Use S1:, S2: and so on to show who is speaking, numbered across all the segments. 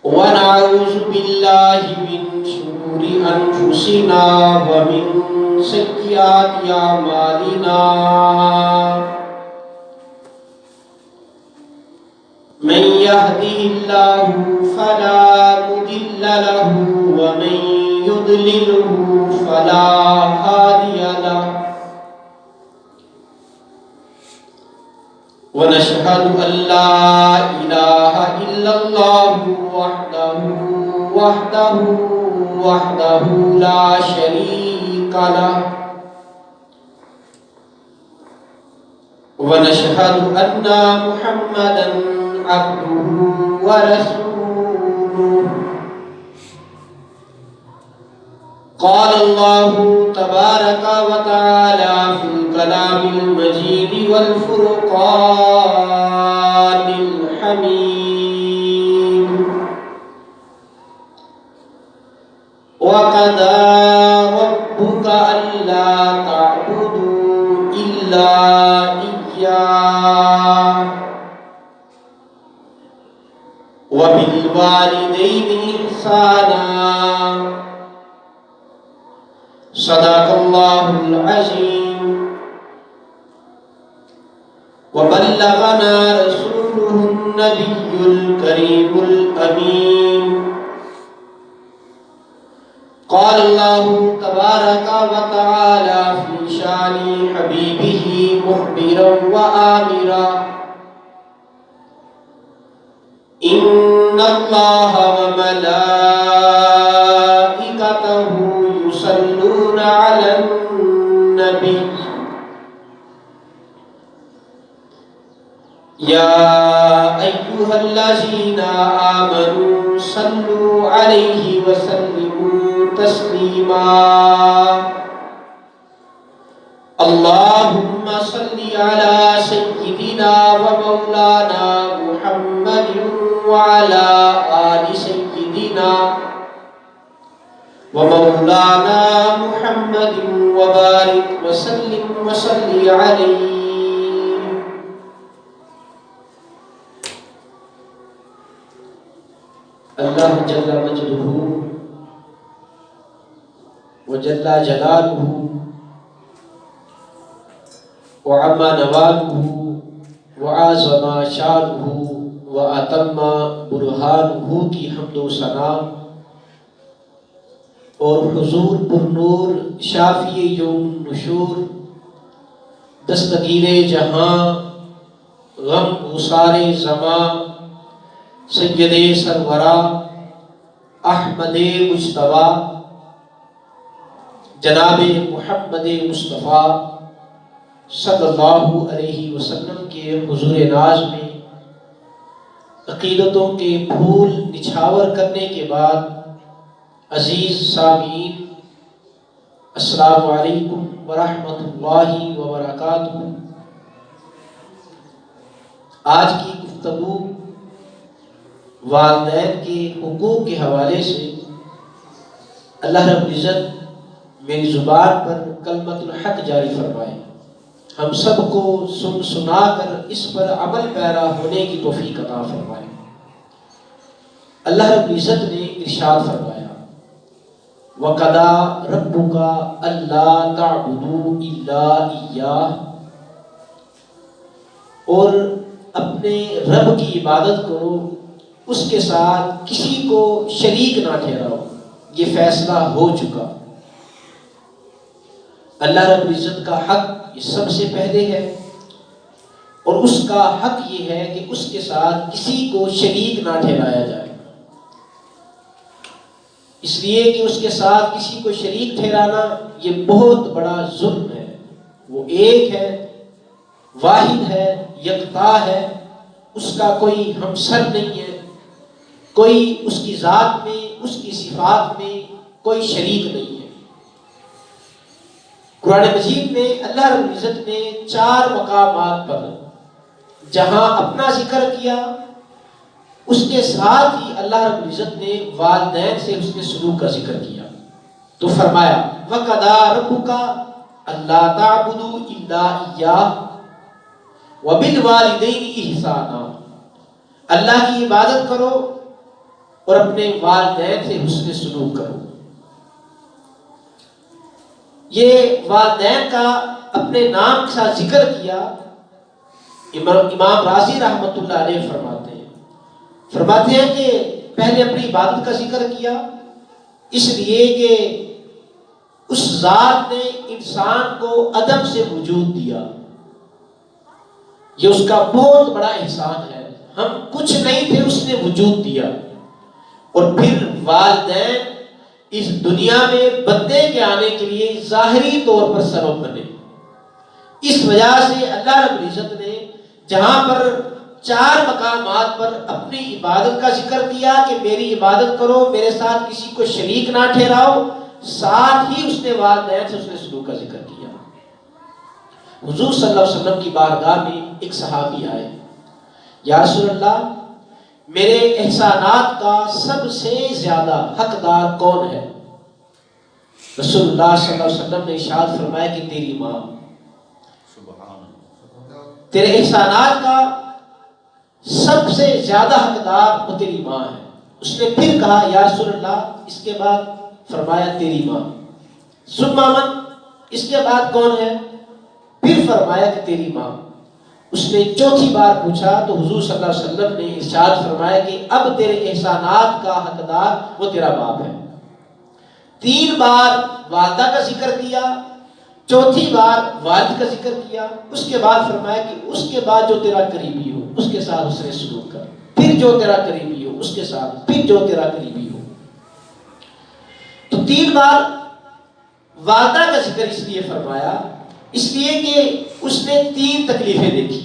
S1: ونعوذ بالله من شرور أنفسنا ومن سيئات أعمالنا من يهده الله فلا مضل له ومن يضلله فلا هادي له ونشهد أن لا إله إلا الله وحده لا شريك له ونشهد أن محمدا عبده ورسوله قال الله تبارك وتعالى في الكلام المجيد والفرقان الحميد وقضى ربك ألا تعبدوا إلا إياه وبالوالدين إحسانا صدق الله العظيم وبلغنا رسوله النبي الكريم الأمين قال الله تبارك وتعالى في شان حبيبه مخبرا وآمرا إن الله وملائكته يصلون على النبي يا أيها الذين آمنوا صلوا عليه وسلموا تسليما اللهم صل على سيدنا ومولانا محمد وعلى آل سيدنا ومولانا محمد وبارك وسلم وصل عليه. اللہ جل مجدہ وجل جلالہ وعم نوالہ وعظم شانہ واتم برہانہ کی حمد و ثنا اور حضور پر نور شافی یوم نشور دستگیر جہاں غم گسار زماں سید سرورا احمد مجتبیٰ جناب محمد مصطفیٰ صلی اللہ علیہ وسلم کے حضور ناز میں عقیدتوں کے پھول نچھاور کرنے کے بعد عزیز سامعین السلام علیکم ورحمۃ اللہ وبرکاتہ. آج کی گفتگو والدین کے حقوق کے حوالے سے اللہ رب العزت میری زبان پر کلمۃ الحق جاری فرمائے. ہم سب کو سنا کر اس پر عمل پیرا ہونے کی توفیق عطا فرمائے. اللہ رب العزت نے ارشاد فرمایا وَقَضَى رَبُّكَ أَلَّا تَعْبُدُوا إِلَّا إِيَّاهُ، اور اپنے رب کی عبادت کرو، اس کے ساتھ کسی کو شریک نہ ٹھہراؤ. یہ فیصلہ ہو چکا. اللہ رب العزت کا حق یہ سب سے پہلے ہے، اور اس کا حق یہ ہے کہ اس کے ساتھ کسی کو شریک نہ ٹھہرایا جائے. اس لیے کہ اس کے ساتھ کسی کو شریک ٹھہرانا یہ بہت بڑا ظلم ہے. وہ ایک ہے، واحد ہے، یکتا ہے، اس کا کوئی ہمسر نہیں ہے، کوئی اس کی ذات میں، اس کی صفات میں کوئی شریک نہیں ہے. قرآن مجید میں اللہ رب العزت نے 4 مقامات پر جہاں اپنا ذکر کیا، اس کے ساتھ ہی اللہ رب العزت نے والدین سے اس کے سلوک کا ذکر کیا. تو فرمایا وَقَضَى رَبُّكَ أَلَّا تَعْبُدُوا إِلَّا إِيَّاهُ وَبِالْوَالِدَيْنِ إِحْسَانًا، اللہ کی عبادت کرو اور اپنے والدین سے حسن سلوک کرو۔ یہ والدین کا اپنے نام کے ساتھ ذکر کیا۔ امام رازی رحمۃ اللہ علیہ فرماتے ہیں کہ پہلے اپنی عبادت کا ذکر کیا، اس لیے کہ اس ذات نے انسان کو عدم سے وجود دیا، یہ اس کا بہت بڑا احسان ہے۔ ہم کچھ نہیں تھے، اس نے وجود دیا۔ اور پھر والدین اس دنیا میں بندے کے آنے کے لیے ظاہری طور پر سبب بنے۔ اس وجہ سے اللہ رب العزت نے جہاں پر 4 مقامات پر اپنی عبادت کا ذکر کیا کہ میری عبادت کرو، میرے ساتھ کسی کو شریک نہ ٹھہراؤ، ساتھ ہی اس نے والدین سے اس نے سلوک کا ذکر کیا۔ حضور صلی اللہ علیہ وسلم کی بارگاہ میں ایک صحابی آئے، یا رسول اللہ میرے احسانات کا سب سے زیادہ حقدار کون ہے؟ رسول اللہ صلی اللہ علیہ وسلم نے ارشاد فرمایا کہ تیری ماں۔ تیرے احسانات کا سب سے زیادہ حقدار وہ تیری ماں ہے۔ اس نے پھر کہا یا رسول اللہ اس کے بعد؟ فرمایا تیری ماں۔ ثم من؟ اس کے بعد کون ہے؟ پھر فرمایا کہ تیری ماں۔ اس نے چوتھی بار پوچھا تو حضور صلی اللہ علیہ وسلم نے ارشاد فرمایا کہ اب تیرے احسانات کا حقدار وہ تیرا باپ ہے۔ 3 بار والدہ کا ذکر کیا، چوتھی بار والد کا ذکر کیا، اس کے بعد فرمایا کہ اس کے بعد جو تیرا قریبی ہو اس کے ساتھ اس نے سلوک کر، پھر جو تیرا قریبی ہو اس کے ساتھ، پھر جو تیرا قریبی ہو۔ تو 3 بار والدہ کا ذکر اس لیے فرمایا، اس لیے کہ اس نے 3 تکلیفیں دیکھی۔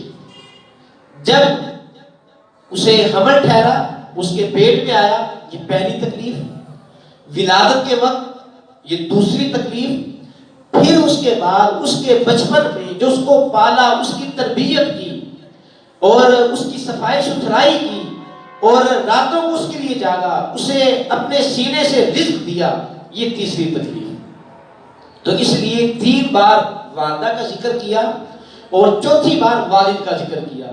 S1: جب اسے حمل ٹھہرا، اس کے پیٹ میں آیا، یہ پہلی تکلیف، ولادت کے وقت یہ دوسری تکلیف، پھر اس کے بعد اس کے بچپن میں جو اس کو پالا، اس کی تربیت کی اور اس کی صفائی ستھرائی کی اور راتوں کو اس کے لیے جاگا، اسے اپنے سینے سے رزق دیا، یہ تیسری تکلیف۔ تو اس لیے 3 بار والدہ کا ذکر کیا اور چوتھی بار والد کا ذکر کیا،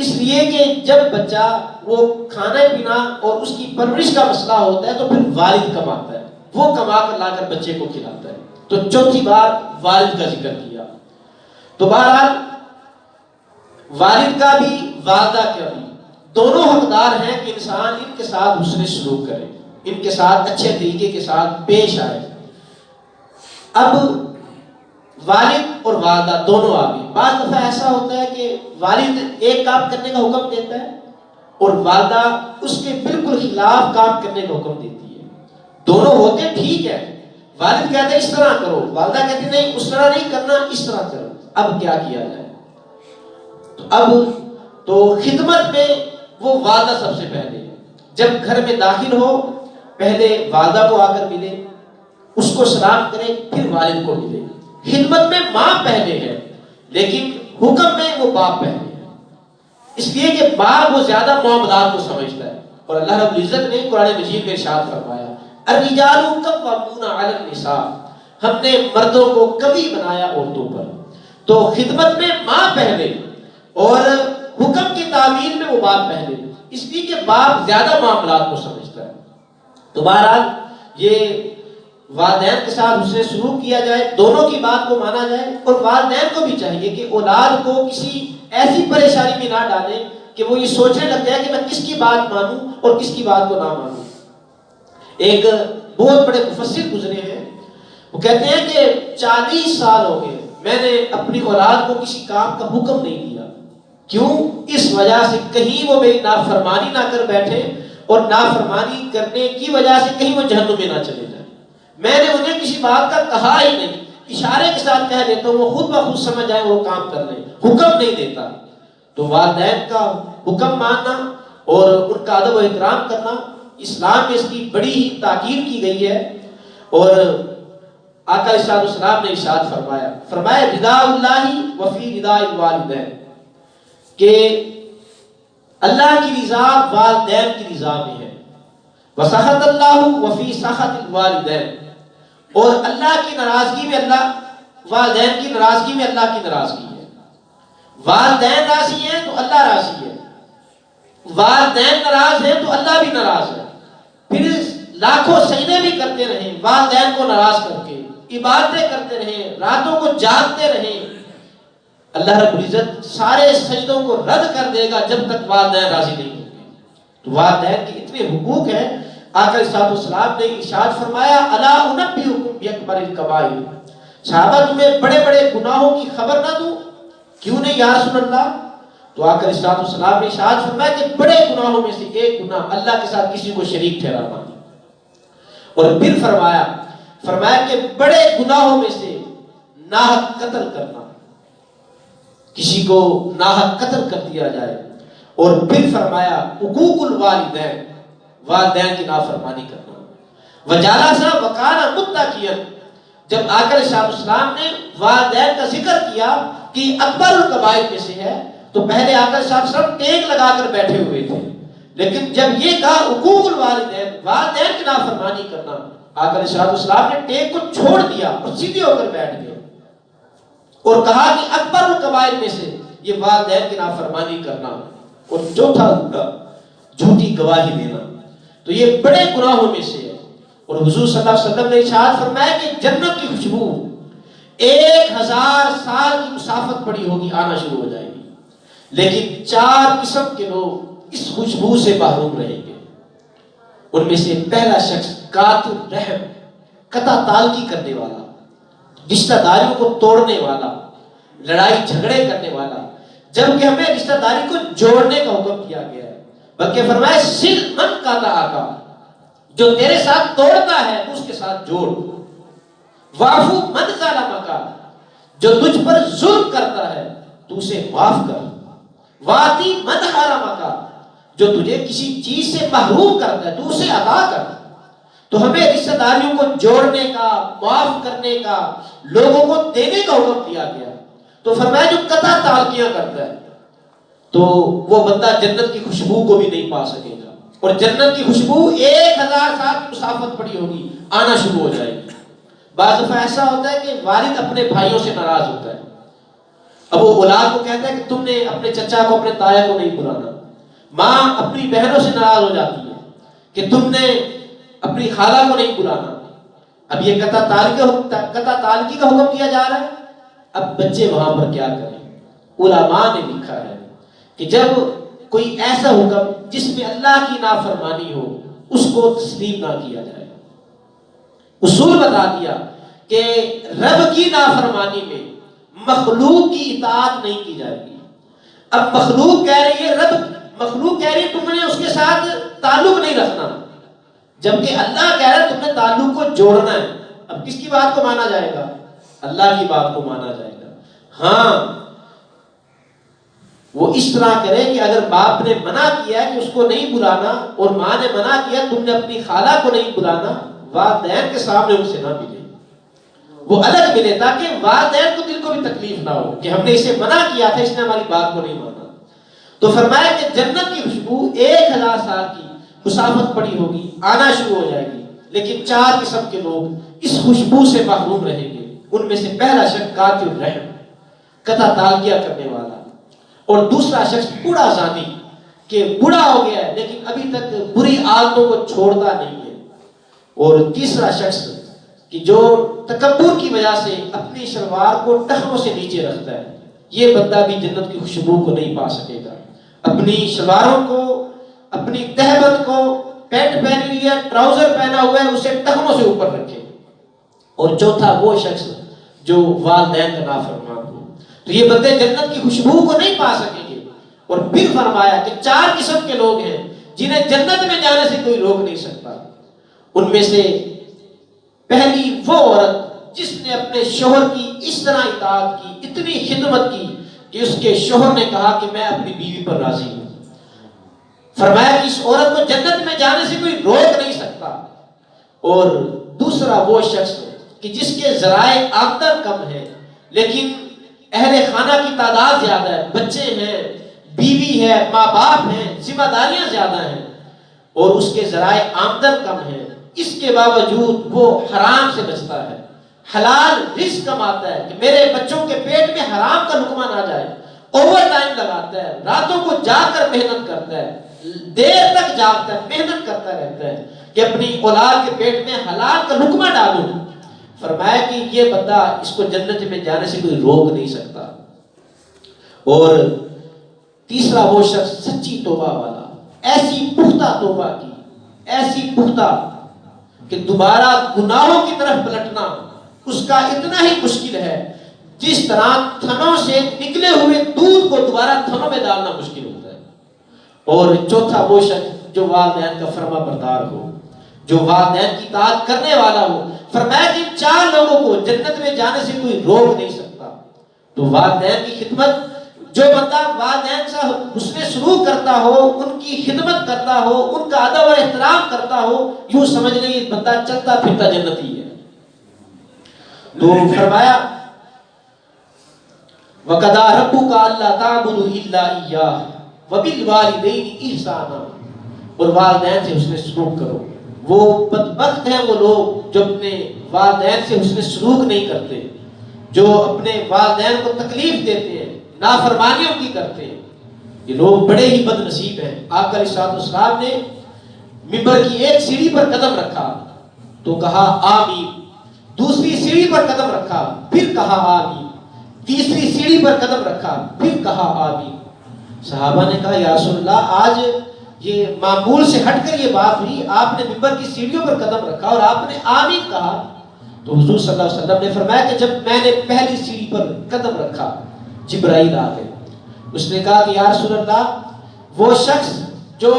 S1: اس لیے کہ جب بچہ وہ کھانا پینا اور اس کی پرورش کا مسئلہ ہوتا ہے تو پھر والد کماتا ہے، وہ کما کر لا کر بچے کو کھلاتا ہے، تو چوتھی بار والد کا ذکر کیا۔ تو بہرحال والد کا بھی والدہ کا بھی دونوں حقدار ہیں کہ انسان ان کے ساتھ حسن سلوک کرے، ان کے ساتھ اچھے طریقے کے ساتھ پیش آئے۔ اب والد اور والدہ دونوں آگے، بعض دفعہ ایسا ہوتا ہے کہ والد ایک کام کرنے کا حکم دیتا ہے اور والدہ اس کے بالکل خلاف کام کرنے کا حکم دیتی ہے، دونوں ہوتے ٹھیک ہے، والد کہتے ہیں اس طرح کرو، والدہ کہتی نہیں اس طرح نہیں کرنا، اس طرح کرو، اب کیا کیا جائے؟ اب تو خدمت میں وہ والدہ سب سے پہلے ہے، جب گھر میں داخل ہو پہلے والدہ کو آ کر ملے، اس کو سلام کرے، پھر والد کو ملے۔ خدمت میں ماں پہلے ہے لیکن حکم میں وہ باپ پہلے ہے، اس لیے کہ باپ وہ زیادہ معاملات کو سمجھتا ہے، اور اللہ رب العزت نے قرآن مجید میں ارشاد فرمایا الرجال قوامون علی النساء، ہم نے مردوں کو قوی بنایا عورتوں پر۔ تو خدمت میں ماں پہلے اور حکم کی تعمیل میں وہ باپ پہلے، اس لیے کہ باپ زیادہ معاملات کو سمجھتا ہے۔ تو بہرحال یہ والدین کے ساتھ حسن سلوک کیا جائے، دونوں کی بات کو مانا جائے، اور والدین کو بھی چاہیے کہ اولاد کو کسی ایسی پریشانی میں نہ ڈالیں کہ وہ یہ سوچنے لگ جائے کہ میں کس کی بات مانوں اور کس کی بات کو نہ مانوں۔ ایک بہت بڑے مفسر گزرے ہیں، وہ کہتے ہیں کہ 40 سال ہو گئے میں نے اپنی اولاد کو کسی کام کا حکم نہیں دیا، کیوں؟ اس وجہ سے کہیں وہ میری نافرمانی نہ کر بیٹھے اور نافرمانی کرنے کی وجہ سے کہیں وہ جہنم میں نہ چلے جائیں۔ میں نے انہیں کسی بات کا کہا ہی نہیں، اشارے کے ساتھ کہہ دیتا ہوں، وہ خود بخود سمجھ جائیں، وہ کام کر لیں، حکم نہیں دیتا۔ تو والدین کا حکم ماننا اور ان کا ادب و احترام کرنا، اسلام میں اس کی بڑی ہی تاکید کی گئی ہے، اور آقا علیہ السلام نے ارشاد فرمایا رضا اللہ وفی رضا الوالدین، کہ اللہ کی رضا والدین کی رضا میں ہے، وسخط اللہ وفی سخط الوالدین، اور اللہ کی ناراضگی میں والدین کی ناراضگی میں اللہ کی ناراضگی ہے۔ والدین راضی ہیں تو اللہ راضی ہے، والدین ناراض ہیں تو اللہ بھی ناراض ہے۔ پھر لاکھوں سجدے بھی کرتے رہے والدین کو ناراض کر کے، عبادتیں کرتے رہے، راتوں کو جاگتے رہے، اللہ رب العزت سارے سجدوں کو رد کر دے گا جب تک والدین راضی نہیں ہوں گے۔ تو والدین کے اتنے حقوق ہیں، آقا صلی اللہ علیہ وسلم نے ارشاد فرمایا الا انبئکم باکبر الکبائر، صحابہ تمہیں بڑے بڑے گناہوں کی خبر نہ دوں؟ کیوں نہیں یا رسول اللہ؟ تو آقا صلی اللہ علیہ وسلم نے ارشاد فرمایا کہ بڑے گناہوں میں سے ایک گناہ اللہ کے ساتھ کسی کو شریک ٹھہرانا، اور پھر فرمایا کہ بڑے گناہوں میں سے ناحق قتل کرنا، کسی کو ناحق قتل کر دیا جائے، اور پھر فرمایا حقوق الوالدین، والدین کی نافرمانی کرنا۔ وجالسا وکانا متکئا، جب آقا صلی اللہ علیہ وسلم نے والدین کا ذکر کیا کہ اکبر الکبائر میں سے ہے، تو پہلے آقا صلی اللہ علیہ وسلم ٹیک لگا کر بیٹھے ہوئے تھے، لیکن جب یہ کہا حقوق الوالدین، والدین کی نافرمانی کرنا، آقا صلی اللہ علیہ وسلم نے ٹیک کو چھوڑ دیا اور سیدھے ہو کر بیٹھ گئے اور کہا کہ اکبر الکبائر میں سے یہ والدین کی نافرمانی کرنا، اور چوتھا جھوٹی گواہی دینا، تو یہ بڑے گناہوں میں سے ہے۔ اور حضور صلی اللہ علیہ وسلم نے ارشاد فرمایا کہ جنت کی خوشبو 1000 سال کی مسافت پڑی ہوگی آنا شروع ہو جائے گی، لیکن 4 قسم کے لوگ اس خوشبو سے محروم رہیں گے۔ ان میں سے پہلا شخص قاطع رحم، قطع تعلقی کرنے والا، رشتہ داریوں کو توڑنے والا، لڑائی جھگڑے کرنے والا، جبکہ ہمیں رشتہ داری کو جوڑنے کا حکم کیا گیا ہے، بلکہ فرمایا سل من قاطعک، جو تیرے ساتھ توڑتا ہے تو اس کے ساتھ جوڑ، واعفو من ظلمک، جو تجھ پر ظلم کرتا ہے تو اسے معاف کر، واتی من حرمک، جو تجھے کسی چیز سے محروم کرتا ہے تو اسے عطا کر۔ تو ہمیں رشتہ داریوں کو جوڑنے کا، معاف کرنے کا، لوگوں کو دینے کا حکم دیا گیا۔ تو فرمایا جو قطع تعلقیاں کرتا ہے تو وہ بندہ جنت کی خوشبو کو بھی نہیں پا سکے گا، اور جنت کی خوشبو 1000 سال کی مسافت پڑی ہوگی آنا شروع ہو جائے گی۔ بعض دفعہ ایسا ہوتا ہے کہ والد اپنے بھائیوں سے ناراض ہوتا ہے، اب وہ اولاد کو کہتا ہے کہ تم نے اپنے چچا کو، اپنے تایا کو نہیں بلانا، ماں اپنی بہنوں سے ناراض ہو جاتی ہے کہ تم نے اپنی خالہ کو نہیں بلانا۔ اب یہ قطع تعلقی کا حکم دیا جا رہا ہے، اب بچے وہاں پر کیا کریں؟ علماء نے لکھا ہے کہ جب کوئی ایسا حکم جس میں اللہ کی نافرمانی ہو اس کو تسلیم نہ کیا جائے۔ اصول بتا دیا کہ رب کی نافرمانی میں مخلوق کی اطاعت نہیں کی جائے گی۔ اب مخلوق کہہ رہی ہے، مخلوق کہہ رہی ہے تم نے اس کے ساتھ تعلق نہیں رکھنا، جبکہ اللہ کہہ رہا ہے تم نے تعلق کو جوڑنا ہے۔ اب کس کی بات کو مانا جائے گا؟ اللہ کی بات کو مانا جائے گا۔ ہاں وہ اس طرح کرے کہ اگر باپ نے منع کیا ہے کہ اس کو نہیں بلانا، اور ماں نے منع کیا تم نے اپنی خالہ کو نہیں بلانا، والدین کے سامنے ان سے نہ ملے، وہ الگ ملے، تاکہ والدین کو دل کو بھی تکلیف نہ ہو کہ ہم نے اسے منع کیا تھا، اس نے ہماری بات کو نہیں مانا۔ تو فرمایا کہ جنت کی خوشبو 1000 سال کی مسافت پڑی ہوگی آنا شروع ہو جائے گی، لیکن 4 قسم کے لوگ اس خوشبو سے محروم رہیں گے۔ ان میں سے پہلا شخص قاطع الرحم، قطع تعلقیہ کرنے والا، اور دوسرا شخص بوڑھا زانی، کہ بوڑھا ہو گیا ہے لیکن ابھی تک بری عادتوں کو چھوڑتا نہیں ہے، اور تیسرا شخص کہ جو تکبر کی وجہ سے اپنی شلوار کو ٹخنوں سے نیچے رکھتا ہے، یہ بندہ بھی جنت کی خوشبو کو نہیں پا سکے گا۔ اپنی شلواروں کو، اپنی تہبند کو، پینٹ پہنی ہوئی ہے، ٹراؤزر پہنا ہوا ہے، اسے ٹخنوں سے اوپر رکھے۔ اور چوتھا وہ شخص جو والدین کا نافرمان ہو، تو یہ بندے جنت کی خوشبو کو نہیں پا سکیں گے۔ اور پھر فرمایا کہ 4 قسم کے لوگ ہیں جنہیں جنت میں جانے سے کوئی روک نہیں سکتا۔ ان میں سے پہلی وہ عورت جس نے اپنے شوہر کی اس طرح اطاعت کی، اتنی خدمت کی کہ اس کے شوہر نے کہا کہ میں اپنی بیوی پر راضی ہوں۔ فرمایا کہ اس عورت کو جنت میں جانے سے کوئی روک نہیں سکتا۔ اور دوسرا وہ شخص کہ جس کے ذرائع آمدن کم ہے لیکن اہل خانہ کی تعداد زیادہ ہے، بچے ہیں، بیوی ہے، ماں باپ ہیں، ذمہ داریاں زیادہ ہیں، اور اس کے ذرائع آمدن کم ہے، اس کے باوجود وہ حرام سے بچتا ہے، حلال رزق کماتا ہے کہ میرے بچوں کے پیٹ میں حرام کا لقمہ نہ جائے، اوور ٹائم لگاتا ہے، راتوں کو جا کر محنت کرتا ہے، دیر تک جاگتا ہے، محنت کرتا رہتا ہے کہ اپنی اولاد کے پیٹ میں حلال کا لقمہ ڈالوں، فرمایا کہ یہ بندہ اس کو جنت میں جانے سے کوئی روک نہیں سکتا۔ اور تیسرا وہ شخص سچی توبہ والا، ایسی پختہ توبہ کی، ایسی پختہ کہ دوبارہ گناہوں کی طرف پلٹنا اس کا اتنا ہی مشکل ہے جس طرح تھنوں سے نکلے ہوئے دودھ کو دوبارہ تھنوں میں ڈالنا مشکل ہوتا ہے۔ اور چوتھا وہ شخص جو والدین کا فرما بردار ہو، جو والدین کی اطاعت کرنے والا ہو۔ فرمایا کہ 4 لوگوں کو جنت میں جانے سے کوئی روک نہیں سکتا۔ تو والدین کی خدمت، جو بندہ والدین سے حسن سلوک کرتا ہو، ان کی خدمت کرتا ہو، ان کا ادب اور احترام کرتا ہو، یوں سمجھ لیں بندہ چلتا پھرتا جنتی ہے۔ تو فرمایا وَقَضَىٰ رَبُّكَ أَلَّا تَعْبُدُوا إِلَّا إِيَّاهُ وَبِالْوَالِدَيْنِ إِحْسَانًا، اور والدین سے حسن سلوک کرو۔ وہ بدبخت ہیں وہ لوگ جو اپنے والدین سے حسن سلوک نہیں کرتے، جو اپنے والدین کو تکلیف دیتے ہیں، نافرمانیوں کی کرتے ہیں۔ یہ لوگ بڑے ہی بد نصیب ہیں۔ آقا علیہ الصلوۃ والسلام نے منبر کی ایک سیڑھی پر قدم رکھا تو کہا آمین، دوسری سیڑھی پر قدم رکھا پھر کہا آمین، تیسری سیڑھی پر قدم رکھا پھر کہا آمین۔ صحابہ نے کہا یا رسول اللہ، آج یہ معمول سے ہٹ کر یہ بات ہوئی، آپ نے منبر کی سیڑھیوں پر قدم رکھا اور آپ نے آمین کہا۔ تو حضور صلی اللہ علیہ وسلم نے فرمایا کہ جب میں نے پہلی سیڑھی پر قدم رکھا، جبرائیل آ گئے۔ اس نے کہا کہ یا رسول اللہ، وہ شخص جو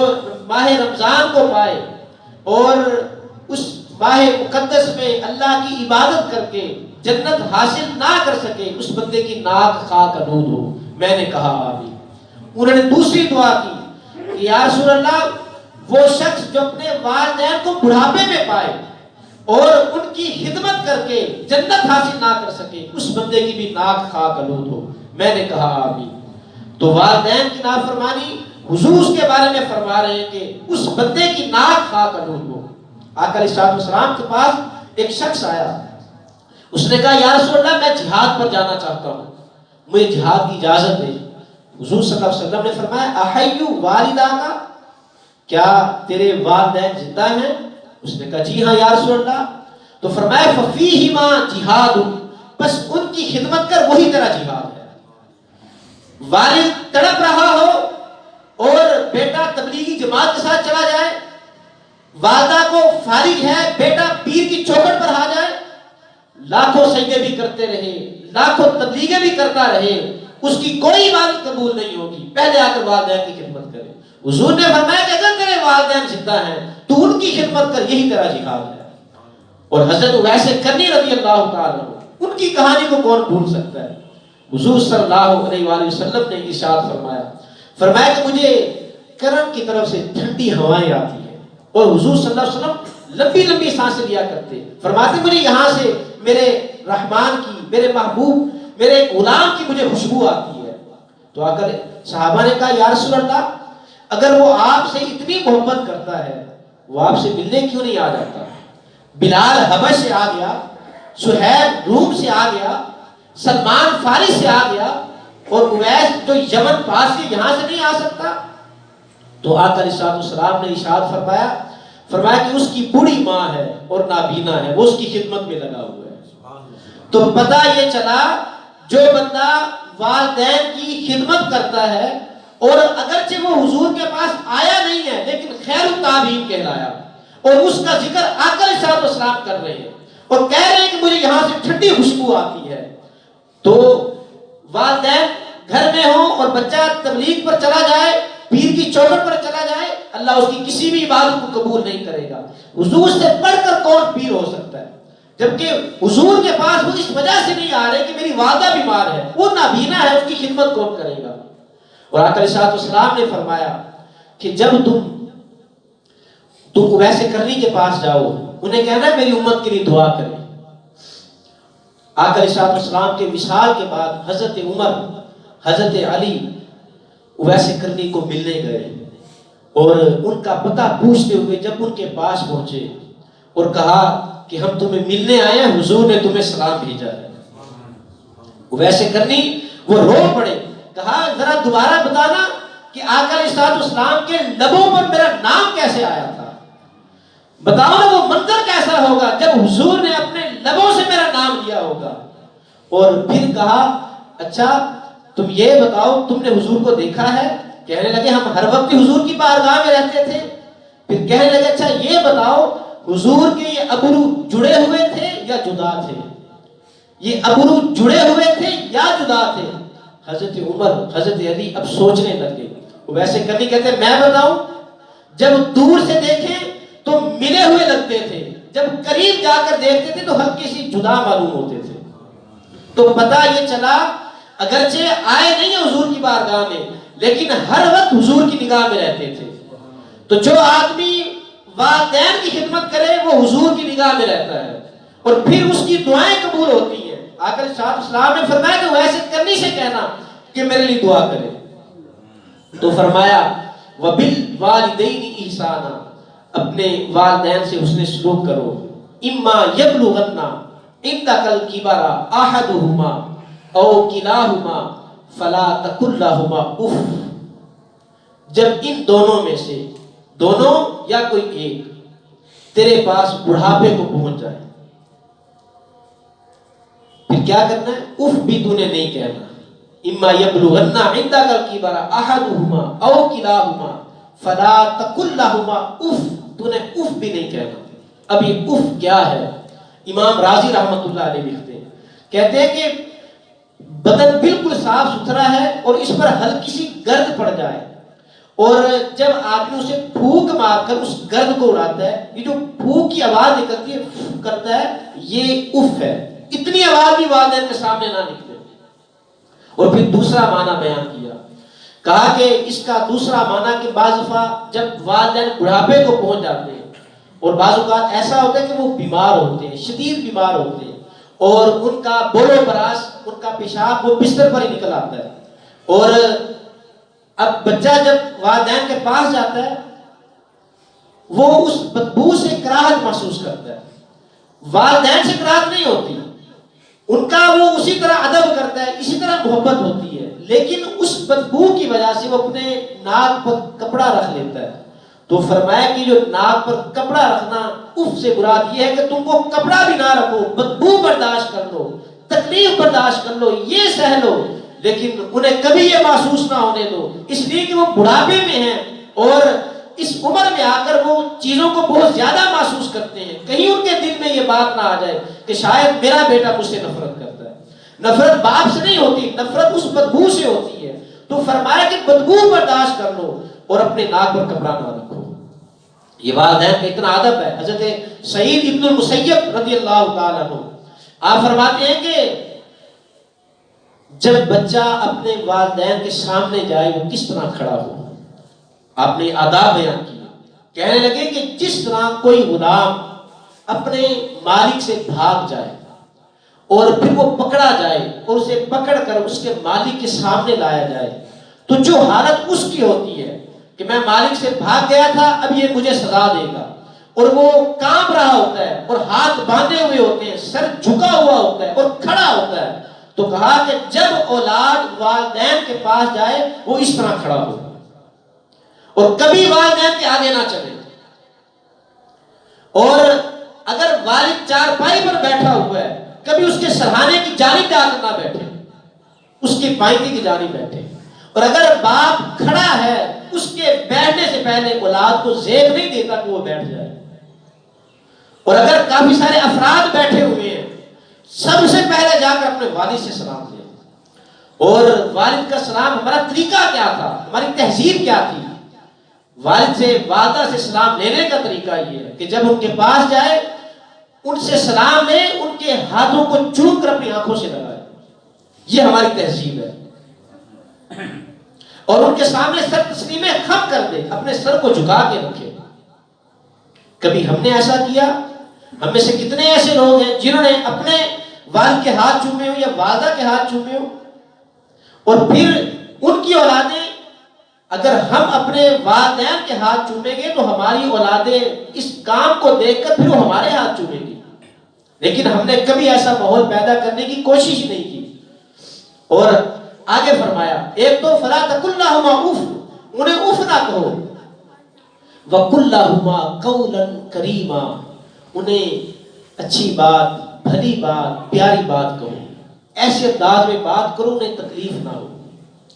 S1: ماہ رمضان کو پائے اور اس ماہ مقدس میں اللہ کی عبادت کر کے جنت حاصل نہ کر سکے، اس بندے کی ناک خاک آلود ہو۔ میں نے کہا آمین۔ انہوں نے دوسری دعا کی کہ یا رسول اللہ، وہ شخص جو اپنے والدین کو بڑھاپے میں پائے اور ان کی خدمت کر کے جنت حاصل نہ کر سکے، اس بندے کی بھی ناک خاک آلود ہو۔ میں نے کہا آمین۔ تو والدین کی نافرمانی، حضور اس کے بارے میں فرما رہے ہیں کہ اس بندے کی ناک خاک آلود ہو۔ آقا علیہ الصلوۃ والسلام کے پاس ایک شخص آیا، اس نے کہا یا رسول اللہ، میں جہاد پر جانا چاہتا ہوں، مجھے جہاد کی اجازت دے۔ حضور صلی اللہ علیہ وسلم نے فرمایا احیّ والدہ کا، کیا تیرے والدین زندہ ہیں؟ اس نے کہا جی ہاں یا رسول اللہ۔ تو فرمایا ففیہما جہاد، بس ان کی خدمت کر، وہی تیرا جہاد ہے۔ والد تڑپ رہا ہو اور بیٹا تبلیغی جماعت کے ساتھ چلا جائے، والدہ کو فارغ ہے، بیٹا پیر کی چوکھٹ پر آ جائے، لاکھوں سجدے بھی کرتے رہے، لاکھوں تبلیغیں بھی کرتا رہے، اس کی کوئی عبادت قبول نہیں ہوگی، پہلے آ کر والدین کی خدمت کرے۔ حضور نے فرمایا کہ اگر تیرے والدین زندہ ہیں تو ان کی خدمت کر، یہی تیرا جہاد ہے۔ اور حضرت اویس کرنی رضی اللہ تعالیٰ عنہ، ان کی کہانی کو کون بھول سکتا ہے؟ حضور صلی اللہ علیہ وآلہ وسلم نے ارشاد فرمایا کہ مجھے کرم کی طرف سے ٹھنڈی ہوائیں آتی ہیں، اور حضور صلی اللہ علیہ وسلم لمبی لمبی سانسیں لیا کرتے، فرماتے مجھے یہاں سے میرے رحمان کی، میرے محبوب، میرے غلام کی مجھے خوشبو آتی ہے۔ تو آ کر صحابہ نے کہا یا رسول اللہ، اگر وہ آپ سے اتنی محبت کرتا ہے، وہ آپ سے ملنے کیوں نہیں آ جاتا؟ بلال حبش سے آ گیا، سہیل روم سے آ گیا، سلمان فارس سے آ گیا، اور اویس جو یمن پاس سے یہاں سے نہیں آ سکتا؟ تو آقا علیہ الصلوۃ والسلام نے ارشاد فرمایا کہ اس کی بوڑھی ماں ہے اور نابینا ہے، وہ اس کی خدمت میں لگا ہوا ہے۔ تو پتہ یہ چلا، جو بندہ والدین کی خدمت کرتا ہے اور اگرچہ وہ حضور کے پاس آیا نہیں ہے لیکن خیر التابعین کہلایا، اور اس کا ذکر آقا علیہ الصلوۃ والسلام کر رہے ہیں اور کہہ رہے ہیں کہ مجھے یہاں سے ٹھنڈی خوشبو آتی ہے، تو والدین گھر میں ہوں اور بچہ تبلیغ پر چلا جائے، پیر کی چوکھٹ پر چلا جائے، اللہ اس کی کسی بھی عبادت کو قبول نہیں کرے گا۔ حضور سے بڑھ کر کون پیر ہو سکتا ہے؟ جبکہ حضور کے پاس وہ اس وجہ سے نہیں آ رہے کہ میری والدہ بیمار ہے، وہ نابینا ہے، اس کی خدمت کون کرے گا؟ اور آقا علیہ الصلوۃ والسلام نے فرمایا کہ جب تم ویسے کرنی کے پاس جاؤ، انہیں کہنا میری امت کے لیے دعا کریں۔ آقا علیہ الصلوۃ والسلام کے وصال کے بعد حضرت عمر، حضرت علی ویسے کرنی کو ملنے گئے، اور ان کا پتہ پوچھتے ہوئے جب ان کے پاس پہنچے اور کہا کہ ہم تمہیں ملنے آئے ہیں، حضور نے تمہیں سلام بھیجا ہے۔ ویسے کرنی وہ رو پڑے، کہا ذرا دوبارہ بتانا کہ آقا علیہ الصلوۃ والسلام کے لبوں پر میرا نام کیسے آیا تھا؟ بتاؤ نا وہ منظر کیسا ہوگا جب حضور نے اپنے لبوں سے میرا نام لیا ہوگا۔ اور پھر کہا اچھا تم یہ بتاؤ تم نے حضور کو دیکھا ہے؟ کہنے لگے ہم ہر وقت حضور کی بارگاہ میں رہتے تھے۔ پھر کہنے لگے اچھا یہ بتاؤ حضور کے یہ ابرو جڑے ہوئے تھے یا جدا تھے؟ یہ ابرو جڑے ہوئے تھے یا جدا تھے؟ حضرت عمر حضرت علی اب سوچنے لگے، ویسے کبھی کہتے میں بتاؤں، جب دور سے دیکھیں تو ملے ہوئے لگتے تھے، جب قریب جا کر دیکھتے تھے تو ہلکی سی جدا معلوم ہوتے تھے۔ تو پتہ یہ چلا اگرچہ آئے نہیں حضور کی بارگاہ میں لیکن ہر وقت حضور کی نگاہ میں رہتے تھے۔ تو جو آدمی والدین کی خدمت کرے وہ حضور کی نگاہ میں رہتا ہے اور پھر اس کی دعائیں قبول ہوتی ہیں۔ آقا صلی اللہ علیہ وسلم نے فرمایا کہ وہ ایسے کرنی سے کہنا کہ میرے لیے دعا کرے، تو فرمایا وَبِالْوَالِدَيْنِ إِحْسَانًا، اپنے والدین سے حسن سلوک کرو۔ اِمَّا يَبْلُغَنَّ عِنْدَكَ الْكِبَرَ أَحَدُهُمَا أَوْ كِلَاهُمَا فَلَا تَقُل لَّهُمَا اُف، جب ان دونوں میں سے دونوں یا کوئی ایک تیرے پاس بڑھاپے کو پہنچ جائے، پھر کیا کرنا ہے؟ اف بھی تو نے نہیں کہنا۔ اما یبلغن عندک الکبر احدهما او کلاهما فلا تقل لهما اف، تو نے اف بھی نہیں کہنا۔ اب یہ اف کیا ہے؟ امام رازی رحمت اللہ علیہ لکھتے ہیں، کہتے ہیں کہ بدن بالکل صاف ستھرا ہے اور اس پر ہلکی سی گرد پڑ جائے اور جب آدمی اسے پھونک مار کر اس گرد کو اڑاتا ہے، یہ جو پھونک کی آواز نکلتی ہے کرتا ہے، یہ اف ہے۔ اتنی آواز بھی والدین کے سامنے نہ نکلے۔ اور پھر دوسرا معنی بیان کیا، کہا کہ اس کا دوسرا معنی کہ بعض دفعہ جب والدین بڑھاپے کو پہنچ جاتے ہیں اور بعض اوقات ایسا ہوتا ہے کہ وہ بیمار ہوتے ہیں، شدید بیمار ہوتے ہیں اور ان کا بول و براس، ان کا پیشاب وہ بستر پر ہی نکل آتا ہے، اور اب بچہ جب والدین کے پاس جاتا ہے وہ اس بدبو سے کراہت محسوس کرتا ہے۔ والدین سے کراہت نہیں ہوتی، ان کا وہ اسی طرح ادب کرتا ہے، اسی طرح محبت ہوتی ہے، لیکن اس بدبو کی وجہ سے وہ اپنے ناک پر کپڑا رکھ لیتا ہے۔ تو فرمایا کہ جو ناک پر کپڑا رکھنا اف سے مراد یہ ہے کہ تم کو کپڑا بھی نہ رکھو، بدبو برداشت کر لو، تکلیف برداشت کر لو، یہ سہ لو، لیکن انہیں کبھی یہ محسوس نہ ہونے دو، اس لیے کہ وہ بڑھاپے میں ہیں اور اس عمر میں آ کر وہ چیزوں کو بہت زیادہ محسوس کرتے ہیں۔ کہیں ان کے دل میں یہ بات نہ آ جائے کہ شاید میرا بیٹا مجھ سے نفرت کرتا ہے۔ نفرت باپ سے نہیں ہوتی، نفرت اس بدبو سے ہوتی ہے۔ تو فرمایا کہ بدبو برداشت کر لو اور اپنے ناک پر کپڑا نہ رکھو۔ یہ والدین کا اتنا ادب ہے۔ حضرت سعید ابن المسیب رضی اللہ تعالیٰ عنہ آپ فرماتے ہیں کہ جب بچہ اپنے والدین کے سامنے جائے وہ کس طرح کھڑا ہو، آپ نے آداب بیان کیا۔ کہنے لگے کہ جس طرح کوئی غلام اپنے مالک سے بھاگ جائے اور پھر وہ پکڑا جائے اور اسے پکڑ کر اس کے مالک کے سامنے لایا جائے، تو جو حالت اس کی ہوتی ہے کہ میں مالک سے بھاگ گیا تھا اب یہ مجھے سزا دے گا، اور وہ کانپ رہا ہوتا ہے اور ہاتھ باندھے ہوئے ہوتے ہیں، سر جھکا ہوا ہوتا ہے اور کھڑا ہوتا ہے، تو کہا کہ جب اولاد والدین کے پاس جائے وہ اس طرح کھڑا ہو اور کبھی والدین کے آگے نہ چلے، اور اگر والد چارپائی پر بیٹھا ہوا ہے کبھی اس کے سرہانے کی جانب جا کر نہ بیٹھے، اس کی پائیتی کی جانب بیٹھے، اور اگر باپ کھڑا ہے اس کے بیٹھنے سے پہلے اولاد کو زیب نہیں دیتا کہ وہ بیٹھ جائے، اور اگر کافی سارے افراد بیٹھے ہوئے ہیں سب سے پہلے جا کر اپنے والد سے سلام دے۔ اور والد کا سلام ہمارا طریقہ کیا تھا، ہماری تہذیب کیا تھی؟ والد سے والدہ سے سلام لینے کا طریقہ یہ ہے کہ جب ان کے پاس جائے ان سے سلام لے، ان کے ہاتھوں کو چوم کر اپنی آنکھوں سے لگائے، یہ ہماری تہذیب ہے، اور ان کے سامنے سر تسلیم خم کر دے، اپنے سر کو جھکا کے رکھے۔ کبھی ہم نے ایسا کیا؟ ہم میں سے کتنے ایسے لوگ ہیں جنہوں نے اپنے والد کے ہاتھ چومے ہو یا والدہ کے ہاتھ چومے ہو، اور پھر ان کی اولادیں، اگر ہم اپنے والدین کے ہاتھ چومیں گے تو ہماری اولادیں اس کام کو دیکھ کر پھر وہ ہمارے ہاتھ چومیں گی، لیکن ہم نے کبھی ایسا ماحول پیدا کرنے کی کوشش نہیں کی۔ اور آگے فرمایا ایک تو فلا تقل لهما اف، انہیں اف نہ کہو، وَقُلْ لَهُمَا قَوْلًا كَرِيمًا، انہیں اچھی بات، بھلی بات، پیاری بات کہو، ایسے انداز میں بات کرو انہیں تکلیف نہ ہو،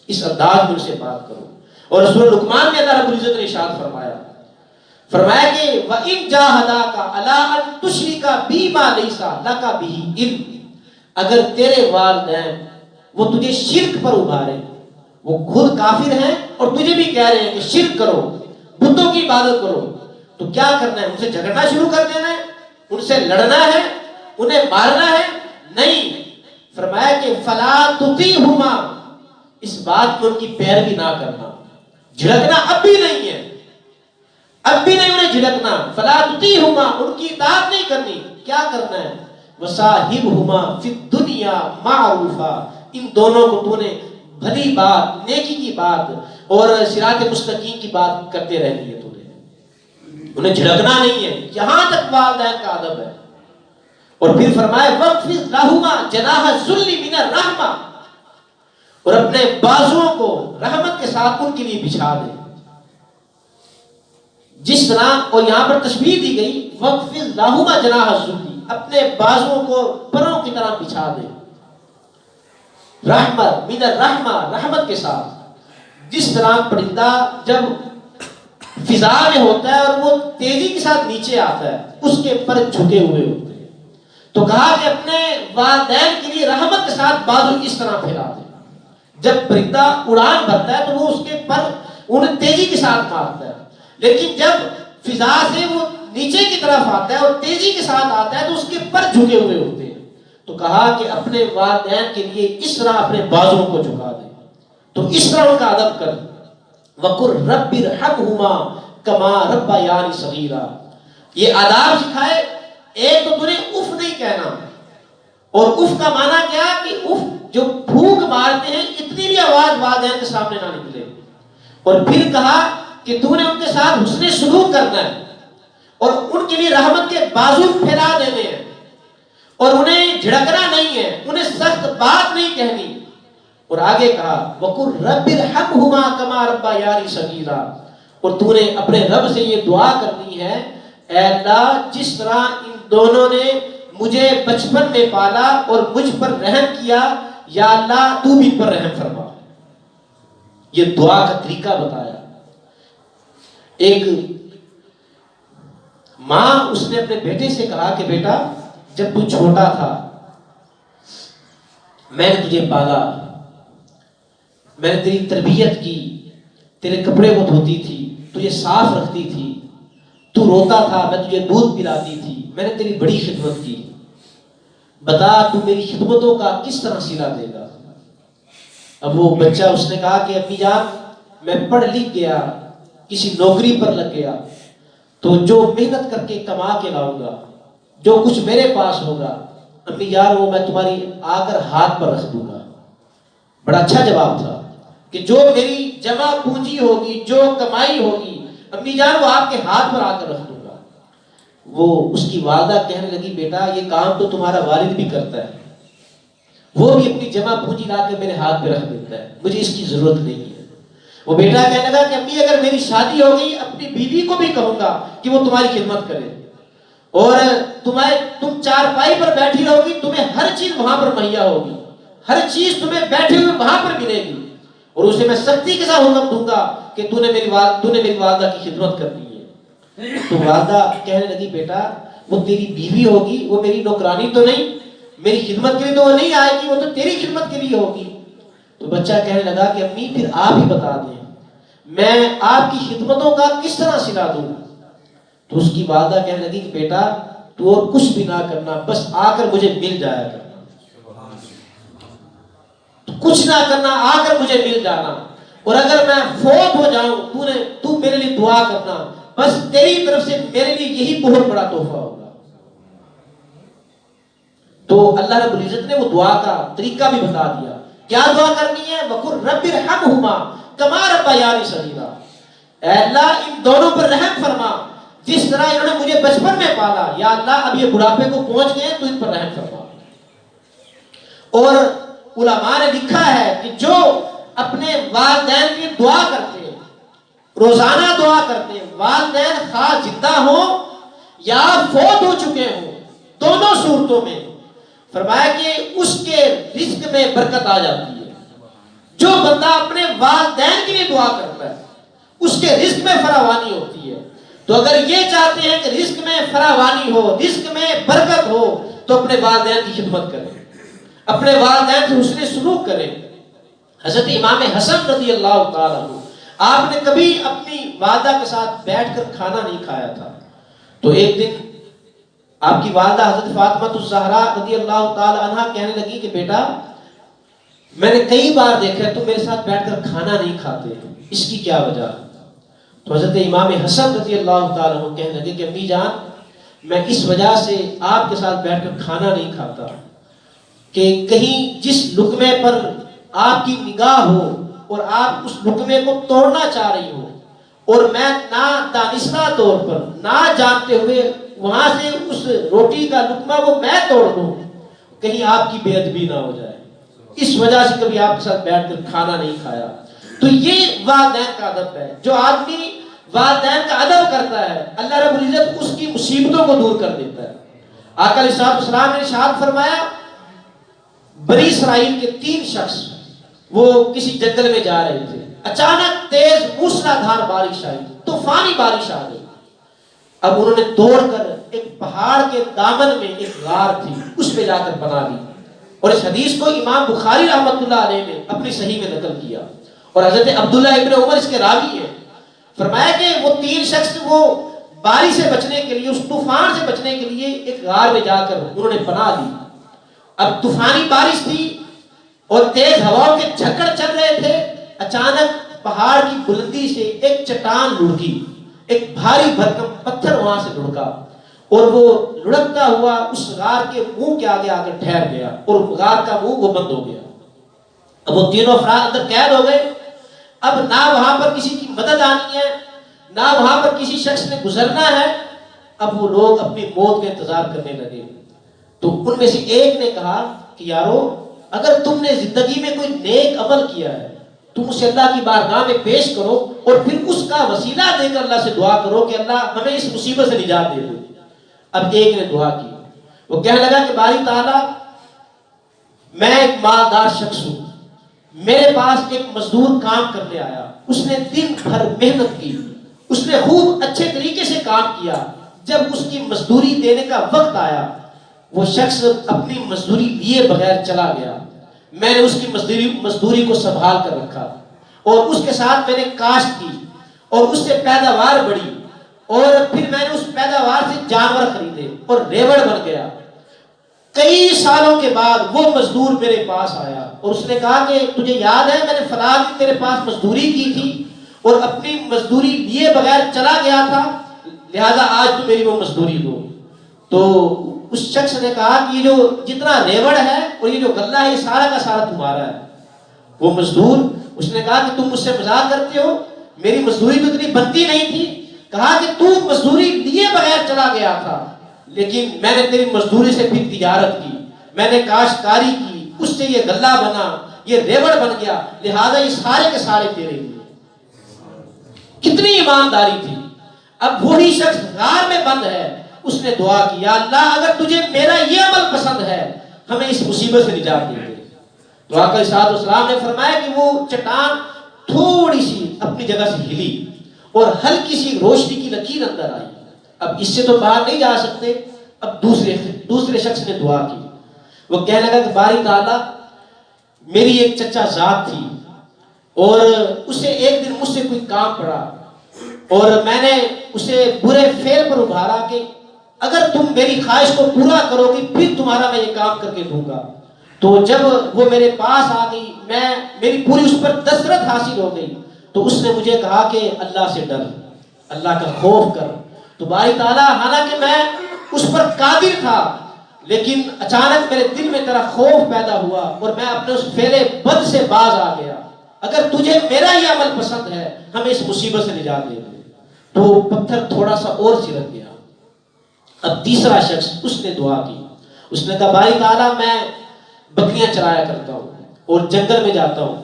S1: اس انداز میں ان سے بات کرو۔ اور سورہ لقمان میں اللہ رب العزت نے ارشاد فرمایا کہ وَإِن جَاهَدَاكَ عَلَىٰ أَن تُشْرِكَ بِي مَا لَيْسَ لَكَ بِهِ عِلْمٌ، اگر تیرے والدین وہ تجھے شرک پر ابھارے، وہ خود کافر ہیں اور تجھے بھی کہہ رہے ہیں کہ شرک کرو، بتوں کی عبادت کرو، تو کیا کرنا ہے؟ ان سے جھگڑنا شروع کر دینا ہے، ان سے لڑنا ہے، انہیں مارنا ہے؟ نہیں، فرمایا کہ فَلَا تُطِعْهُمَا، اس بات میں ان کی پیروی نہ کرنا، جھڑکنا اب بھی نہیں ہے، اب بھی نہیں انہیں جھڑکنا، فَلَا تُطِعْهُمَا، ان کی اطاعت نہیں کرنی، کیا کرنا ہے؟ وَصَاحِبْهُمَا فِي الدُّنْيَا مَعْرُوفًا، ان دونوں کو تو نے بھلی بات، نیکی کی بات اور صراط مستقیم کی بات کرتے رہنی ہے، تو نے انہیں جھڑکنا نہیں ہے، یہاں تک والدین کا ادب ہے۔ اور پھر فرمائے وَاخْفِضْ لَهُمَا جَنَاحَ الذُّلِّ مِنَ الرَّحْمَةِ، اور اپنے بازوؤں کو رحمت کے ساتھ ان کے لیے بچھا دے، جس طرح، اور یہاں پر تشبیہ دی گئی وَاخْفِضْ لَهُمَا جَنَاحَ الذُّلِّ، اپنے بازوؤں کو پروں کی طرح بچھا دے، رحمت من الرحمہ، رحمت کے ساتھ۔ جس طرح پرندہ جب فضا میں ہوتا ہے اور وہ تیزی کے ساتھ نیچے آتا ہے، اس کے پر جھکے ہوئے ہوتے ہیں، تو کہا کہ اپنے والدین کے لیے رحمت کے ساتھ بازو اس طرح پھیلا دے۔ جب پرندہ اڑان بھرتا ہے تو وہ اس کے پر انہیں تیزی کے ساتھ مارتا ہے، لیکن جب فضا سے وہ نیچے کی طرف آتا ہے اور تیزی کے ساتھ آتا ہے تو اس کے پر جھکے ہوئے ہوتے ہیں۔ تو کہا کہ اپنے والدین کے لیے اس طرح اپنے بازوں کو جھکا دے، تو اس طرح ان کا ادب کر۔ وَقُلْ رَبِّ ارْحَمْهُمَا كَمَا رَبَّيَانِي صَغِيرًا، یہ آداب سکھائے۔ ایک تو تجھے اف نہیں کہنا، اور اف کا معنی کیا کہ اف جو پھونک مارتے ہیں اتنی بھی آواز والدین کے سامنے نہ نکلے، اور پھر کہا کہ تو نے ان کے ساتھ حسن سلوک کرنا ہے اور ان کے لیے رحمت کے بازو پھیلا دینے ہیں، اور انہیں جھڑکنا نہیں ہے، انہیں سخت بات نہیں کہنی۔ اور آگے کہا وَقُلْ رَبِّ ارْحَمْهُمَا كَمَا رَبَّيَانِي صَغِيرًا، اور تو نے اپنے رب سے یہ دعا کرنی ہے، اے اللہ جس طرح ان دونوں نے مجھے بچپن میں پالا اور مجھ پر رحم کیا، یا اللہ تو بھی ان پر رحم فرما۔ یہ دعا کا طریقہ بتایا۔ ایک ماں، اس نے اپنے بیٹے سے کہا کہ بیٹا جب تو چھوٹا تھا میں نے تجھے پالا، میں نے تیری تربیت کی، تیرے کپڑے کو دھوتی تھی، تجھے صاف رکھتی تھی، تو روتا تھا میں تجھے دودھ پلاتی تھی، میں نے تیری بڑی خدمت کی، بتا تو میری خدمتوں کا کس طرح صلہ دے گا؟ اب وہ بچہ اس نے کہا کہ امی جان میں پڑھ لکھ گیا، کسی نوکری پر لگ گیا تو جو محنت کر کے کما کے لاؤں گا، جو کچھ میرے پاس ہوگا امی جان وہ میں تمہاری آ کر ہاتھ پر رکھ دوں گا۔ بڑا اچھا جواب تھا کہ جو میری جمع پونجی ہوگی، جو کمائی ہوگی امی جان وہ آپ کے ہاتھ پر آ کر رکھ دوں گا۔ وہ اس کی والدہ کہنے لگی بیٹا یہ کام تو تمہارا والد بھی کرتا ہے، وہ بھی اپنی جمع پونجی لا کے میرے ہاتھ پہ رکھ دیتا ہے، مجھے اس کی ضرورت نہیں ہے۔ وہ بیٹا کہنے لگا کہ امی اگر میری شادی ہو گئی اپنی بیوی کو بھی کہوں گا کہ وہ تمہاری خدمت کرے، اور تم چارپائی پر بیٹھی رہو گی، تمہیں ہر چیز وہاں پر مہیا ہوگی، ہر چیز تمہیں بیٹھے ہوئے وہاں پر ملے گی، اور اسے میں سختی کے ساتھ حکم دوں گا کہ تو نے میری والدہ کی خدمت کرنی ہے۔ تو والدہ کہنے لگی بیٹا وہ تیری بیوی ہوگی، وہ میری نوکرانی تو نہیں، میری خدمت کے لیے تو وہ نہیں آئے گی، وہ تو تیری خدمت کے لیے ہوگی۔ تو بچہ کہنے لگا کہ امی پھر آپ ہی بتا دیں میں آپ کی خدمتوں کا کس طرح صلہ دوں؟ تو اس کی والدہ کہنے لگی کہ بیٹا تو اور کچھ بھی نہ کرنا، بس آ کر مجھے مل جایا کرنا، کچھ نہ کرنا، آ کر مجھے مل جانا، اور اگر میں فوت ہو جاؤں تو میرے لیے دعا کرنا، بس تیری طرف سے میرے لیے یہی بہت بڑا تحفہ ہوگا۔ تو اللہ رب العزت نے وہ دعا کا طریقہ بھی بتا دیا، کیا دعا کرنی ہے؟ وَقُلْ رَبِّ ارْحَمْهُمَا كَمَا رَبَّيَانِي صَغِيرًا، اے اللہ ان دونوں پر رحم فرما جس طرح انہوں نے مجھے بچپن میں پالا، یا اللہ اب یہ بڑھاپے کو پہنچ گئے تو ان پر رحم فرما۔ اور علماء نے لکھا ہے کہ جو اپنے والدین کی دعا کرتے ہیں روزانہ دعا کرتے ہیں، والدین خواہ زندہ ہوں یا فوت ہو چکے ہوں، دونوں صورتوں میں فرمایا کہ اس کے رزق میں برکت آ جاتی ہے۔ جو بندہ اپنے والدین کے لیے دعا کرتا ہے اس کے رزق میں فراوانی ہوتی ہے۔ تو اگر یہ چاہتے ہیں کہ رزق میں فراوانی ہو، رزق میں برکت ہو، تو اپنے والدین کی خدمت کریں، اپنے والدین سے حسن سلوک کریں۔ حضرت امام حسن رضی اللہ تعالیٰ عنہ، آپ نے کبھی اپنی والدہ کے ساتھ بیٹھ کر کھانا نہیں کھایا تھا، تو ایک دن آپ کی والدہ حضرت فاطمہ الزہرا رضی اللہ تعالیٰ عنہ کہنے لگی کہ بیٹا، میں نے کئی بار دیکھا تم میرے ساتھ بیٹھ کر کھانا نہیں کھاتے، اس کی کیا وجہ؟ تو حضرت امام حسن رضی اللہ تعالیٰ عنہ کہنے لگے کہ امی جان، میں اس وجہ سے آپ کے ساتھ بیٹھ کر کھانا نہیں کھاتا کہ کہیں جس لقمے پر آپ کی نگاہ ہو اور آپ اس لقمے کو توڑنا چاہ رہی ہو اور میں نہ دانستہ طور پر نہ جانتے ہوئے وہاں سے اس روٹی کا لقمہ وہ میں توڑ دوں، کہیں آپ کی بے ادبی نہ ہو جائے، اس وجہ سے کبھی آپ کے ساتھ بیٹھ کر کھانا نہیں کھایا۔ تو یہ والدین کا ادب ہے۔ جو آدمی والدین کا ادب کرتا ہے اللہ رب العزت اس کی مصیبتوں کو دور کر دیتا ہے۔ آقا علیہ السلام نے ارشاد فرمایا، بنی اسرائیل کے 3 شخص وہ کسی جنگل میں جا رہے تھے، اچانک تیز موسلادھار بارش آئی، طوفانی بارش آ گئی۔ اب انہوں نے دوڑ کر ایک پہاڑ کے دامن میں ایک غار تھی اس پہ جا کر پناہ لی، اور اس حدیث کو امام بخاری رحمۃ اللہ علیہ نے اپنی صحیح میں نقل کیا، اور حضرت عبداللہ ابن عمر اس کے راوی ہیں۔ فرمایا کہ وہ 3 شخص وہ بارش سے بچنے کے لیے، اس طوفان سے بچنے کے لیے ایک غار میں جا کر انہوں نے پناہ لی۔ اب طوفانی بارش تھی اور تیز ہواؤں کے جھکڑ چل رہے تھے، اچانک پہاڑ کی بلندی سے ایک چٹان لڑکی، ایک بھاری بھرکم پتھر وہاں سے لڑکا، اور وہ لڑکتا ہوا اس غار کے منہ کے آگے آ کر ٹھہر گیا، اور غار کا منہ وہ بند ہو گیا۔ اب وہ تینوں افراد اندر قید ہو گئے۔ اب نہ وہاں پر کسی کی مدد آنی ہے، نہ وہاں پر کسی شخص نے گزرنا ہے۔ اب وہ لوگ اپنی موت کا انتظار کرنے لگے۔ تو ان میں سے ایک نے کہا کہ یارو، اگر تم نے زندگی میں کوئی نیک عمل کیا ہے تم اسے اللہ کی بارگاہ میں پیش کرو، اور پھر اس کا وسیلہ دے کر اللہ سے دعا کرو کہ اللہ ہمیں اس مصیبت سے نجات دے دے۔ اب ایک نے دعا کی، وہ کہنے لگا کہ باری تعالیٰ، میں ایک مالدار شخص ہوں، میرے پاس ایک مزدور کام کرنے آیا، اس نے دن بھر محنت کی، اس نے خوب اچھے طریقے سے کام کیا، جب اس کی مزدوری دینے کا وقت آیا وہ شخص اپنی مزدوری لیے بغیر چلا گیا۔ میں نے اس کی مزدوری کو سنبھال کر رکھا، اور اس کے ساتھ میں نے کاشت کی، اور اس سے پیداوار بڑھی، اور پھر میں نے اس پیداوار سے جانور خریدے اور ریوڑ بن گیا۔ کئی سالوں کے بعد وہ مزدور میرے پاس آیا اور اس نے کہا کہ تجھے یاد ہے میں نے فلاں دن تیرے پاس مزدوری کی تھی اور اپنی مزدوری لیے بغیر چلا گیا تھا، لہذا آج تو میری وہ مزدوری دو۔ تو اس شخص نے کہا کہ یہ جو جتنا ریوڑ ہے اور یہ جو غلہ ہے یہ سارا کا سارا تمہارا ہے۔ وہ مزدور، اس نے کہا کہ تم مجھ سے مذاق کرتے ہو، میری مزدوری تو اتنی بنتی نہیں تھی۔ کہا کہ تو مزدوری لیے بغیر چلا گیا تھا، لیکن میں نے تیری مزدوری سے پھر تجارت کی، میں نے کاشتکاری کی، اس سے یہ غلہ بنا، یہ ریوڑ بن گیا، لہذا یہ سارے کے سارے تیرے لیے۔ کتنی ایمانداری تھی۔ اب وہی شخص غار میں بند ہے، اس نے دعا کی، یا اللہ اگر تجھے میرا یہ عمل پسند ہے ہمیں اس مصیبت سے نجات دے دے۔ تو آقا علیہ السلام نے فرمایا کہ وہ چٹان تھوڑی سی اپنی جگہ سے ہلی اور ہلکی سی روشنی کی لکیر اندر آئی۔ اب اس سے تو باہر نہیں جا سکتے۔ اب دوسرے شخص نے دعا کی، وہ کہنے لگا کہ باری تعالیٰ، میری ایک چچا ذات تھی اور اسے ایک دن مجھ سے کوئی کام پڑا اور میں نے اسے برے فعل پر ابھارا کہ اگر تم میری خواہش کو پورا کرو گے پھر تمہارا میں یہ کام کر کے دوں گا۔ تو جب وہ میرے پاس آ گئی، میری پوری اس پر دسترت حاصل ہو گئی، تو اس نے مجھے کہا کہ اللہ سے ڈر، اللہ کا خوف کر۔ تو باری تعالیٰ، حالانکہ میں اس پر قادر تھا لیکن اچانک میرے دل میں تیرا خوف پیدا ہوا اور میں اپنے اس فعل بد سے باز آ گیا، اگر تجھے میرا یہ عمل پسند ہے ہمیں اس مصیبت سے نجات دے دے۔ تو پتھر تھوڑا سا اور سرک گیا۔ اب تیسرا شخص، اس نے دعا کی، اس نے کہا باری تعالیٰ، میں بکریاں چرایا کرتا ہوں اور جنگل میں جاتا ہوں،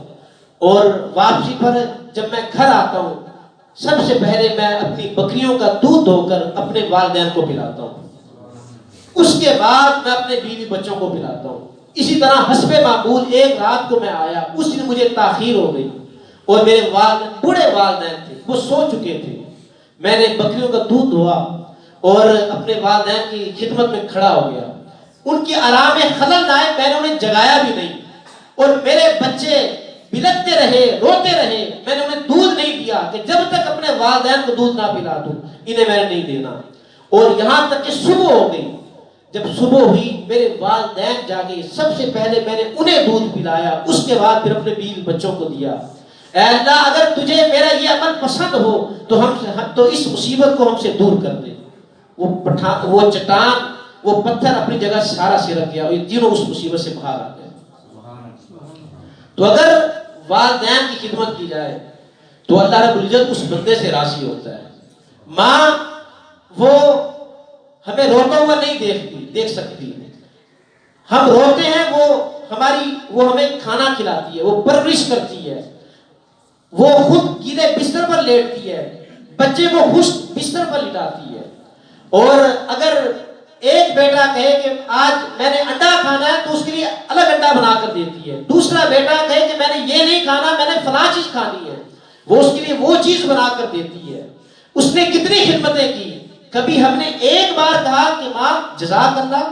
S1: اور واپسی پر جب میں گھر آتا ہوں سب سے پہلے میں اپنی بکریوں کا دودھ دھو کر اپنے والدین کو پلاتا ہوں، اس کے بعد میں اپنے بیوی بچوں کو پلاتا ہوں۔ اسی طرح حسب معمول ایک رات کو میں آیا، اس دن مجھے تاخیر ہو گئی اور میرے والدین بوڑھے والدین تھے، وہ سو چکے تھے۔ میں نے بکریوں کا دودھ دھوا اور اپنے والدین کی خدمت میں کھڑا ہو گیا۔ ان کی آرام میں خلل نہ آئے، میں نے انہیں جگایا بھی نہیں، اور میرے بچے بلکتے رہے، روتے رہے۔ میں نے انہیں دودھ نہیں دیا کہ جب تک اپنے والدین کو دودھ نہ پلا دوں انہیں میں نے نہیں دینا، اور یہاں تک کہ صبح ہو گئی۔ جب صبح ہوئی میرے والدین جاگے، سب سے پہلے میں نے انہیں دودھ پلایا، اس کے بعد پھر اپنے بیوی بچوں کو دیا۔ اے اللہ اگر تجھے میرا یہ عمل پسند ہو تو اس مصیبت کو ہم سے دور کر دے۔ وہ چٹان، وہ پتھر اپنی جگہ سارا سے رکھ گیا، اور یہ تینوں اس مصیبت سے باہر آ گئے۔ تو اگر والدین کی خدمت کی جائے تو اللہ رب العزت اس بندے سے راضی ہوتا ہے۔ ماں وہ ہمیں روتا ہوا نہیں دیکھ سکتی، ہم روتے ہیں وہ ہمیں کھانا کھلاتی ہے، وہ پرورش کرتی ہے، وہ خود گیلے بستر پر لیٹتی ہے، بچے کو خوش بستر پر لٹاتی ہے۔ اور اگر ایک بیٹا کہے کہ آج میں نے انڈا کھانا ہے تو اس کے لیے الگ انڈا بنا کر دیتی ہے، دوسرا بیٹا کہے کہ میں نے یہ نہیں کھانا، میں نے فلاں چیز کھانی ہے، وہ اس کے لیے وہ چیز بنا کر دیتی ہے۔ اس نے کتنی خدمتیں کی، کبھی ہم نے ایک بار کہا کہ ماں جزاک اللہ،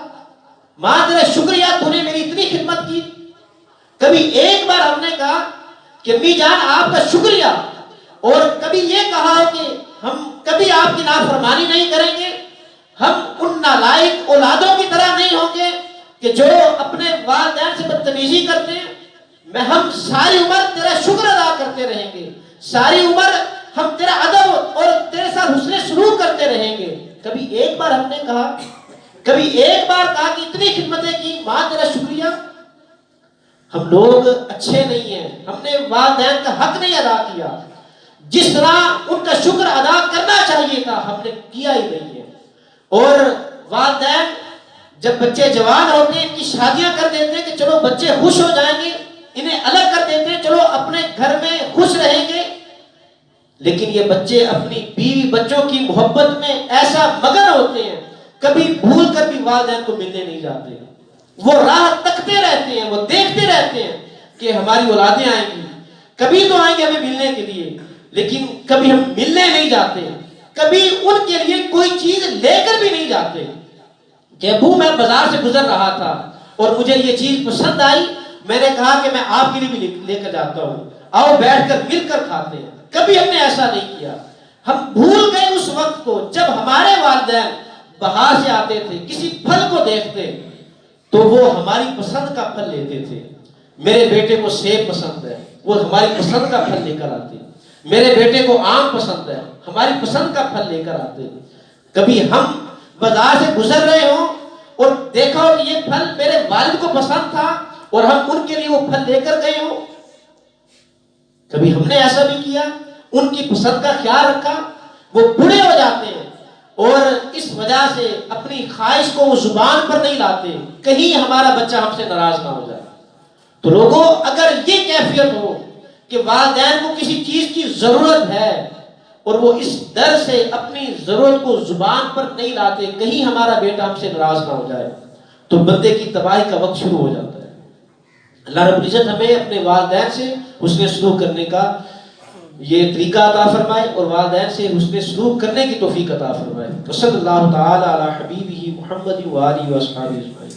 S1: ماں تیرا شکریہ تو نے میری اتنی خدمت کی؟ کبھی ایک بار ہم نے کہا کہ امی جان آپ کا شکریہ؟ اور کبھی یہ کہا کہ ہم کبھی آپ کی نافرمانی نہیں کریں گے، ہم ان نالائق اولادوں کی طرح نہیں ہوں گے کہ جو اپنے والدین سے بدتمیزی کرتے ہیں، ہم ساری عمر تیرا شکر ادا کرتے رہیں گے، ساری عمر ہم تیرا ادب اور تیرے ساتھ حسن سلوک کرتے رہیں گے۔ کبھی ایک بار ہم نے کہا، کبھی ایک بار کہا کہ اتنی خدمتیں کی، ماں تیرا شکریہ؟ ہم لوگ اچھے نہیں ہیں، ہم نے والدین کا حق نہیں ادا کیا، جس طرح ان کا شکر ادا کرنا چاہیے تھا ہم نے کیا ہی نہیں ہے۔ اور والدین جب بچے جوان ہوتے ہیں ان کی شادیاں کر دیتے ہیں کہ چلو بچے خوش ہو جائیں گے، انہیں الگ کر دیتے ہیں، چلو اپنے گھر میں خوش رہیں گے، لیکن یہ بچے اپنی بیوی بچوں کی محبت میں ایسا مگن ہوتے ہیں، کبھی بھول کر بھی والدین کو ملنے نہیں جاتے، وہ راہ تکتے رہتے ہیں، وہ دیکھتے رہتے ہیں کہ ہماری اولادیں آئیں گی، کبھی تو آئیں گے ہمیں ملنے کے لیے، لیکن کبھی ہم ملنے نہیں جاتے، کبھی ان کے لیے کوئی چیز لے کر بھی نہیں جاتے کہ ابو میں بازار سے گزر رہا تھا اور مجھے یہ چیز پسند آئی، میں نے کہا کہ میں آپ کے لیے بھی لے کر جاتا ہوں، آؤ بیٹھ کر مل کر کھاتے ہیں۔ کبھی ہم نے ایسا نہیں کیا۔ ہم بھول گئے اس وقت کو جب ہمارے والدین باہر سے آتے تھے، کسی پھل کو دیکھتے تو وہ ہماری پسند کا پھل لیتے تھے۔ میرے بیٹے کو سیب پسند ہے، وہ ہماری پسند کا پھل لے کر آتے، میرے بیٹے کو آم پسند ہے، ہماری پسند کا پھل لے کر آتے۔ کبھی ہم بازار سے گزر رہے ہوں اور دیکھا ہو کہ یہ پھل میرے والد کو پسند تھا اور ہم ان کے لیے وہ پھل لے کر گئے ہوں، کبھی ہم نے ایسا بھی کیا، ان کی پسند کا خیال رکھا۔ وہ بوڑھے ہو جاتے ہیں اور اس وجہ سے اپنی خواہش کو وہ زبان پر نہیں لاتے، کہیں ہمارا بچہ ہم سے ناراض نہ ہو جائے۔ تو لوگوں اگر یہ کیفیت ہو کہ والدین کو کسی چیز کی ضرورت ہے اور وہ اس ڈر سے اپنی ضرورت کو زبان پر نہیں لاتے کہیں ہمارا بیٹا ہم سے ناراض نہ ہو جائے، تو بندے کی تباہی کا وقت شروع ہو جاتا ہے۔ اللہ رب العزت ہمیں اپنے والدین سے حسن سلوک کرنے کا یہ طریقہ عطا فرمائے اور والدین سے حسن سلوک کرنے کی توفیق عطا فرمائے۔ صلی اللہ تعالی علی حبیبہ محمد و آلہ و اصحابہ اجمعین۔